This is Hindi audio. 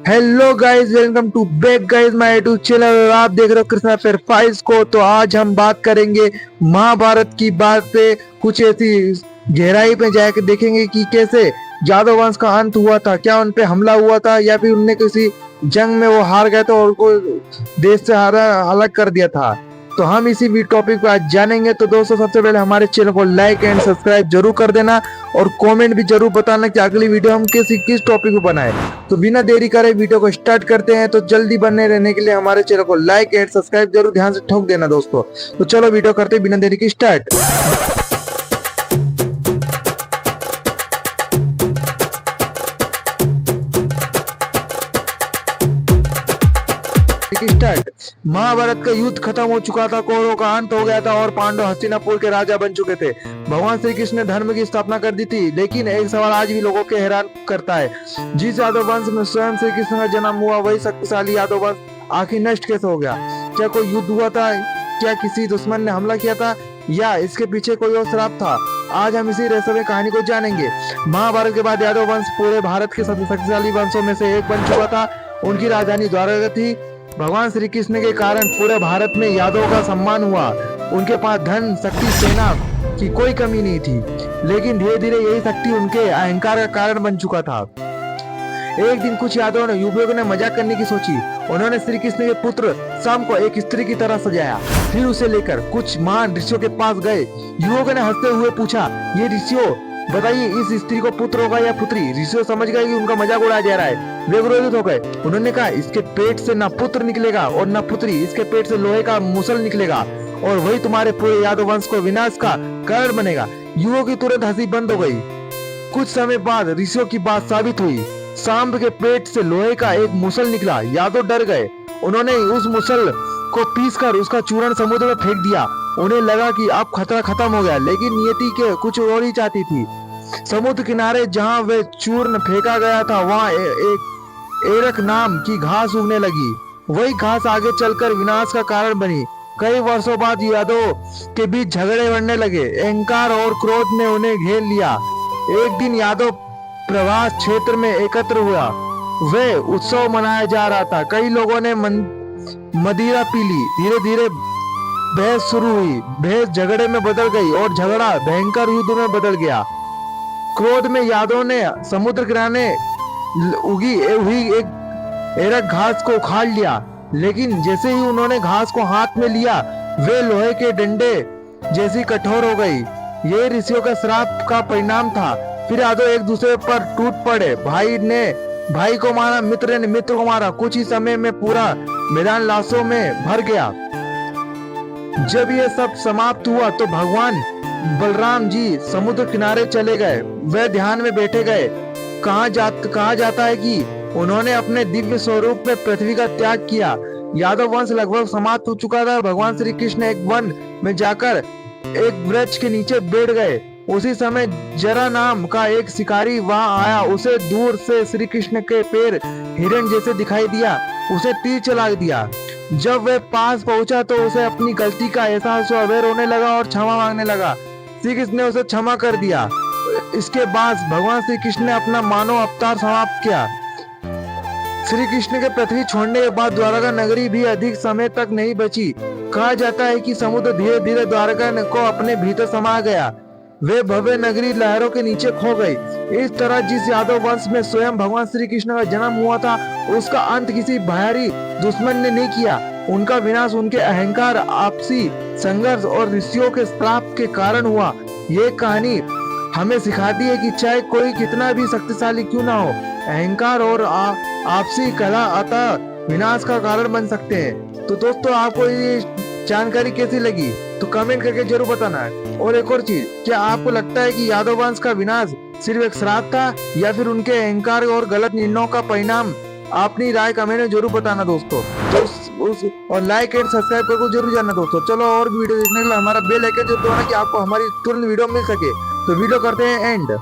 Hello guys, welcome to back guys my YouTube channel. आप देख रहे हो कृष्णा फेयर फाइल्स को। तो आज हम बात करेंगे महाभारत की बात पे, कुछ ऐसी गहराई पे जाकर देखेंगे कि कैसे यादव वंश का अंत हुआ था। क्या उन पे हमला हुआ था या फिर उनने किसी जंग में वो हार गए थे और उनको देश से हारा अलग कर दिया था। तो हम इसी टॉपिक पे आज जानेंगे। तो दोस्तों, सबसे पहले हमारे चैनल को लाइक एंड सब्सक्राइब जरूर कर देना और कमेंट भी जरूर बताना कि अगली वीडियो हम किस टॉपिक पे बनाए। तो बिना देरी करे वीडियो को स्टार्ट करते हैं। तो जल्दी बने रहने के लिए हमारे चैनल को लाइक एंड सब्सक्राइब जरूर ध्यान से ठोक देना दोस्तों। तो चलो वीडियो करते हैं बिना देरी की स्टार्ट। स्टार्ट। महाभारत का युद्ध खत्म हो चुका था, कौरवों का अंत हो गया था और पांडव हस्तिनापुर के राजा बन चुके थे। भगवान श्री कृष्ण ने धर्म की स्थापना कर दी थी। लेकिन एक सवाल आज भी लोगों के हैरान करता है, जिस यादव वंश में स्वयं श्री कृष्ण का जन्म हुआ, वही शक्तिशाली यादव वंश आखिर नष्ट कैसे हो गया? क्या कोई युद्ध हुआ था? क्या किसी दुश्मन ने हमला किया था या इसके पीछे कोई और श्राप था? आज हम इसी रहस्यमय कहानी को जानेंगे। महाभारत के बाद यादव वंश पूरे भारत के सबसे शक्तिशाली वंशों में से एक बन चुका था। उनकी राजधानी द्वारका थी। भगवान श्री कृष्ण के कारण पूरे भारत में यादवों का सम्मान हुआ। उनके पास धन, शक्ति, सेना की कोई कमी नहीं थी। लेकिन धीरे धीरे यही शक्ति उनके अहंकार का कारण बन चुका था। एक दिन कुछ यादवों ने युवकों ने मजाक करने की सोची। उन्होंने श्री कृष्ण के पुत्र शाम को एक स्त्री की तरह सजाया। फिर उसे लेकर कुछ महान ऋषियों के पास गए। युवकों ने हंसते हुए पूछा, ये ऋषियों बताइए, इस स्त्री को पुत्र होगा या पुत्री? ऋषियों समझ गए कि उनका मजाक उड़ाया जा रहा है। वे क्रोधित हो गए। उन्होंने कहा, इसके पेट से ना पुत्र निकलेगा और ना पुत्री। इसके पेट से लोहे का मुसल निकलेगा और वही तुम्हारे पूरे यादव वंश को विनाश का कारण बनेगा। युवकों की तुरंत हंसी बंद हो गई। कुछ समय बाद ऋषियों की बात साबित हुई। सांब के पेट से लोहे का एक मुसल निकला। यादव डर गए। उन्होंने उस मुसल को पीसकर उसका चूर्ण समुद्र में फेंक दिया। उन्हें लगा कि अब खतरा खत्म हो गया, लेकिन नियति के कुछ और ही चाहती थी। समुद्र किनारे जहां वे चूर्ण फेंका गया था, वहां एक एरक नाम की घास उगने लगी। वही घास आगे चलकर विनाश का कारण बनी। कई वर्षों बाद यादवों के बीच झगड़े बढ़ने लगे। अहंकार और क्रोध ने उन्हें घेर लिया। एक दिन यादव प्रवास क्षेत्र में एकत्र हुआ। वे उत्सव मनाया जा रहा था। कई लोगों ने मदिरा पी ली। धीरे धीरे बहस शुरू हुई। बहस झगड़े में बदल गई और झगड़ा भयंकर युद्ध में बदल गया। क्रोध में यादव ने समुद्र किनारे उगी हुई एक एरक घास को उखाड़ लिया। लेकिन जैसे ही उन्होंने घास को हाथ में लिया, वे लोहे के डंडे जैसी कठोर हो गई। ये ऋषियों का श्राप का परिणाम था। फिर यादव एक दूसरे पर टूट पड़े। भाई ने भाई को मारा, मित्र ने मित्र को मारा। कुछ ही समय में पूरा मैदान लाशों में भर गया। जब ये सब समाप्त हुआ तो भगवान बलराम जी समुद्र किनारे चले गए। वे ध्यान में बैठे गए। कहा जाता है कि उन्होंने अपने दिव्य स्वरूप में पृथ्वी का त्याग किया। यादव वंश लगभग समाप्त हो चुका था। भगवान श्री कृष्ण एक वन में जाकर एक वृक्ष के नीचे बैठ गए। उसी समय जरा नाम का एक शिकारी वहां आया। उसे दूर से श्री कृष्ण के पैर हिरण जैसे दिखाई दिया। उसे तीर चला दिया। जब वह पास पहुंचा तो उसे अपनी गलती का एहसास हुआ। वह रोने लगा और क्षमा मांगने लगा। श्री कृष्ण ने उसे क्षमा कर दिया। इसके बाद भगवान श्री कृष्ण ने अपना मानव अवतार समाप्त किया। श्री कृष्ण के पृथ्वी छोड़ने के बाद द्वारका नगरी भी अधिक समय तक नहीं बची। कहा जाता है कि समुद्र धीरे धीरे द्वारका को अपने भीतर समा गया। वे भव्य नगरी लहरों के नीचे खो गई। इस तरह जिस यादव वंश में स्वयं भगवान श्री कृष्ण का जन्म हुआ था, उसका अंत किसी बाहरी दुश्मन ने नहीं किया। उनका विनाश उनके अहंकार, आपसी संघर्ष और ऋषियों के श्राप के कारण हुआ। ये कहानी हमें सिखाती है कि चाहे कोई कितना भी शक्तिशाली क्यों ना हो, अहंकार और आपसी कला अतः विनाश का कारण बन सकते हैं। तो दोस्तों, आपको ये जानकारी कैसी लगी तो कमेंट करके जरूर बताना है। और एक और चीज, क्या आपको लगता है कि यादव वंश का विनाश सिर्फ एक श्राप था या फिर उनके अहंकार और गलत निर्णयों का परिणाम? अपनी राय कमेंट में जरूर बताना दोस्तों। और लाइक एंड सब्सक्राइब करके जरूर जाना दोस्तों। चलो, और वीडियो देखने के लिए हमारा बेल आइकन जरूर दबाना कि आपको हमारी तुरंत वीडियो मिल सके। तो वीडियो करते हैं एंड।